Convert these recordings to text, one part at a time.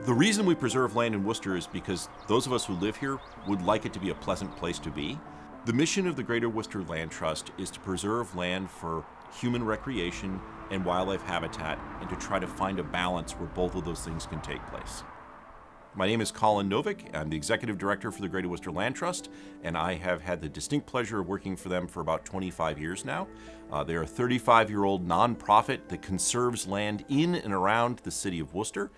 The reason we preserve land in Worcester is because those of us who live here would like it to be a pleasant place to be. The mission of the Greater Worcester Land Trust is to preserve land for human recreation and wildlife habitat, and to try to find a balance where both of those things can take place. My name is Colin Novick. I'm the Executive Director for the Greater Worcester Land Trust, and I have had the distinct pleasure of working for them for about 25 years now. They're a 35-year-old nonprofit that conserves land in and around the city of Worcester.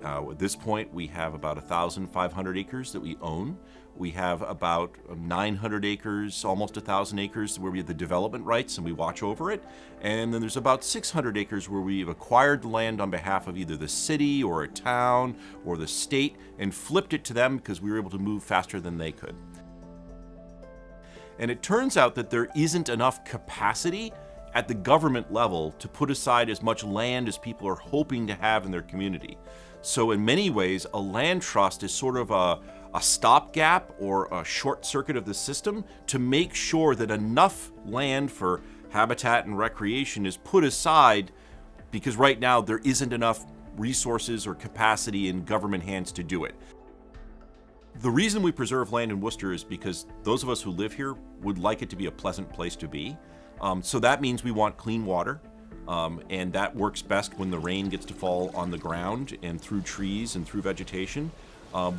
At this point, we have about 1,500 acres that we own. We have about 900 acres, almost 1,000 acres, where we have the development rights and we watch over it. And then there's about 600 acres where we've acquired the land on behalf of either the city or a town or the state and flipped it to them because we were able to move faster than they could. And it turns out that there isn't enough capacity at the government level to put aside as much land as people are hoping to have in their community. So in many ways, a land trust is sort of a stopgap or a short circuit of the system to make sure that enough land for habitat and recreation is put aside, because right now there isn't enough resources or capacity in government hands to do it. The reason we preserve land in Worcester is because those of us who live here would like it to be a pleasant place to be. So that means we want clean water. And that works best when the rain gets to fall on the ground and through trees and through vegetation.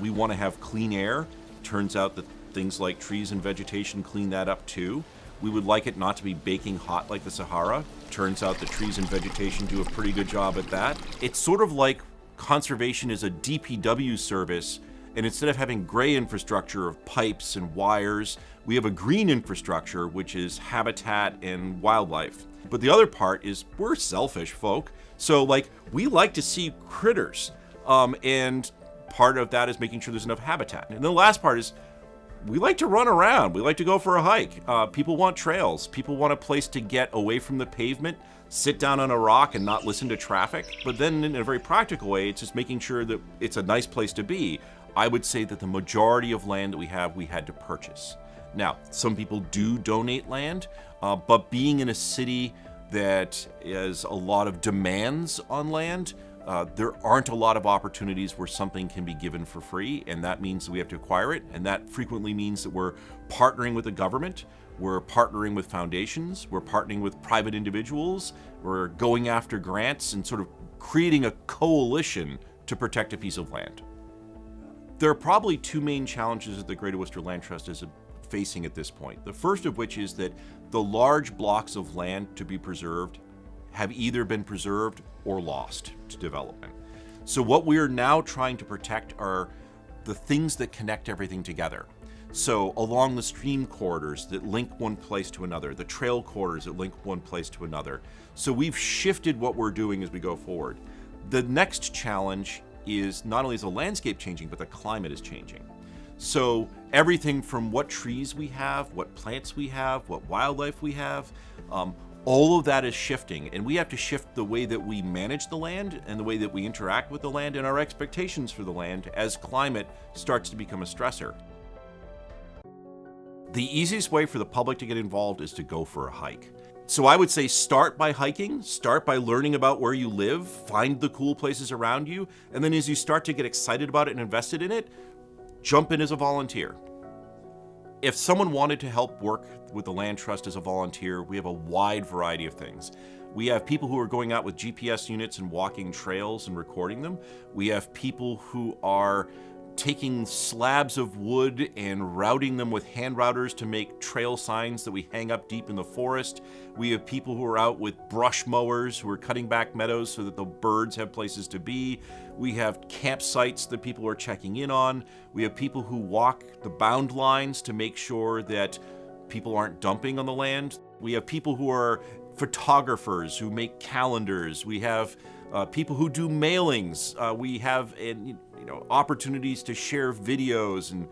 We want to have clean air. Turns out that things like trees and vegetation clean that up too. We would like it not to be baking hot like the Sahara. Turns out that trees and vegetation do a pretty good job at that. It's sort of like conservation is a DPW service, and instead of having gray infrastructure of pipes and wires, we have a green infrastructure, which is habitat and wildlife. But the other part is we're selfish folk. So we like to see critters. And part of that is making sure there's enough habitat. And the last part is we like to run around. We like to go for a hike. People want trails. People want a place to get away from the pavement, sit down on a rock and not listen to traffic. But then in a very practical way, it's just making sure that it's a nice place to be. I would say that the majority of land that we have, we had to purchase. Now, some people do donate land, but being in a city that has a lot of demands on land, there aren't a lot of opportunities where something can be given for free, and that means that we have to acquire it, and that frequently means that we're partnering with the government, we're partnering with foundations, we're partnering with private individuals, we're going after grants and sort of creating a coalition to protect a piece of land. There are probably two main challenges that the Greater Worcester Land Trust is facing at this point. The first of which is that the large blocks of land to be preserved have either been preserved or lost to development. So what we are now trying to protect are the things that connect everything together. So along the stream corridors that link one place to another, the trail corridors that link one place to another. So we've shifted what we're doing as we go forward. The next challenge is not only is the landscape changing, but the climate is changing. So everything from what trees we have, what plants we have, what wildlife we have, all of that is shifting, and we have to shift the way that we manage the land and the way that we interact with the land and our expectations for the land as climate starts to become a stressor. The easiest way for the public to get involved is to go for a hike. So I would say start by hiking, start by learning about where you live, find the cool places around you, and then as you start to get excited about it and invested in it, jump in as a volunteer. If someone wanted to help work with the Land Trust as a volunteer, we have a wide variety of things. We have people who are going out with GPS units and walking trails and recording them. We have people who are taking slabs of wood and routing them with hand routers to make trail signs that we hang up deep in the forest. We have people who are out with brush mowers who are cutting back meadows so that the birds have places to be. We have campsites that people are checking in on. We have people who walk the bound lines to make sure that people aren't dumping on the land. We have people who are photographers who make calendars. We have people who do mailings. We have opportunities to share videos, and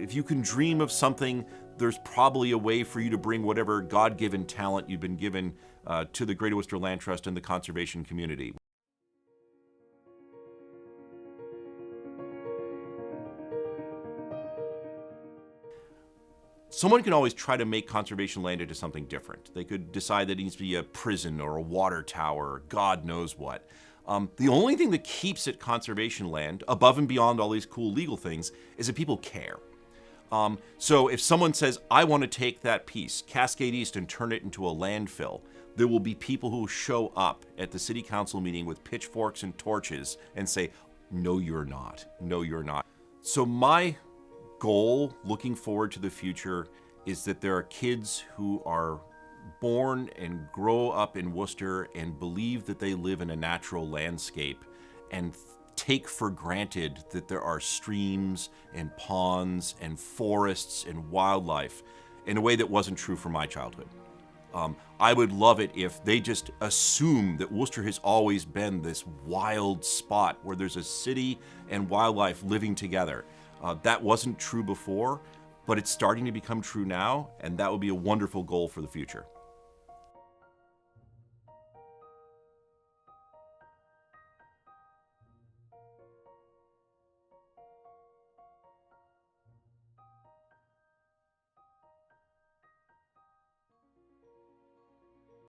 if you can dream of something, there's probably a way for you to bring whatever God-given talent you've been given to the Greater Worcester Land Trust and the conservation community. Someone can always try to make conservation land into something different. They could decide that it needs to be a prison or a water tower, or God knows what. The only thing that keeps it conservation land, above and beyond all these cool legal things, is that people care. So if someone says, I want to take that piece, Cascade East, and turn it into a landfill, there will be people who show up at the city council meeting with pitchforks and torches and say, no, you're not. No, you're not. So my goal looking forward to the future is that there are kids who are born and grow up in Worcester and believe that they live in a natural landscape and take for granted that there are streams and ponds and forests and wildlife in a way that wasn't true for my childhood. I would love it if they just assume that Worcester has always been this wild spot where there's a city and wildlife living together. That wasn't true before, but it's starting to become true now, and that would be a wonderful goal for the future.